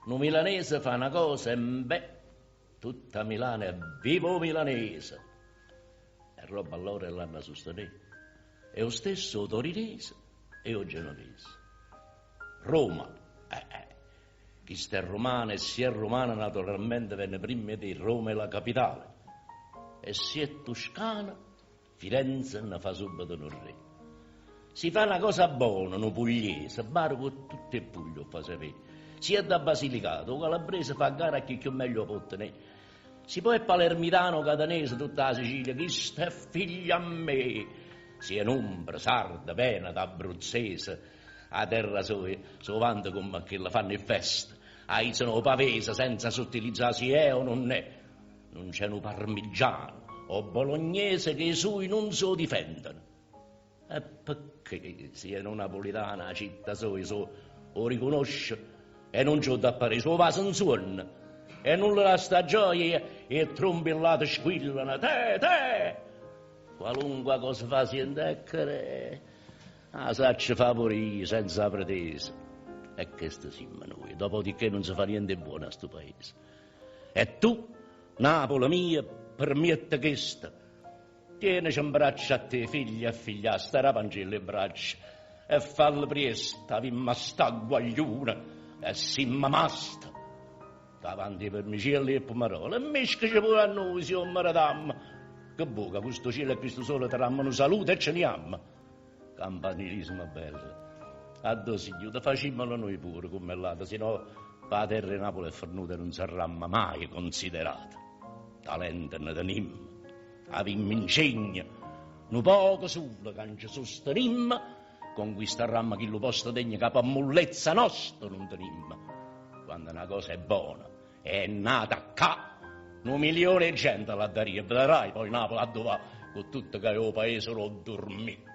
Un milanese fa una cosa e beh, tutta Milano è vivo milanese. E roba allora l'hanno sostenuto. E lo stesso torinese e o genovese. Roma, chi sta romano e si è romano naturalmente venne prima di Roma è la capitale. E si è toscana, Firenze ne fa subito un re. Si fa una cosa buona, un pugliese, bar con tutti i pugli fa sapere. Si è da Basilicato, calabrese fa gara a chi più meglio può tenere. Si può è palermitano, catanese, tutta la Sicilia, chi sta figlio a me. Si è in Umbra, Sarda, Veneta, Abruzzese, a terra sovante come che la fanno in festa. A sono pavese senza sottilizzare si è o non è. Non c'è un parmigiano o bolognese che i suoi non so difendono. E perché si è una napolitana, la città o riconosce e non c'ho da appare, suo va in suono e non la sta gioia e trombi in lato squillano, te. Qualunque cosa fa si indeccare, saccia favorire senza pretesa. E questo siamo noi, dopodiché non si fa niente buono a sto paese. E tu, Napoli mia, permette questo. Tienici in braccio a te, figlia e figlia, stare a pancella in braccio e fallo presto, avimma sta guagliuna e simma masta. Davanti per micelli e pomarole, e mesca ci pure a noi, signor Maradam. Che buca, questo cielo e questo sole trammano salute e ce ne amma. Campanilismo bello. Addo signore, facciamolo noi pure come l'altro, se no la terra di Napoli è fornuta non sarà mai considerata. Talento ne teniamo, avimmo ingegno, un poco solo che ci sostenimmo, con questa ramma che lo posto degno capo a mullezza nostra non tenimmo. Quando una cosa è buona, è nata qua, 1 milione di gente la daria, vedrai poi Napoli a dove va, con tutto che il paese lo dormì.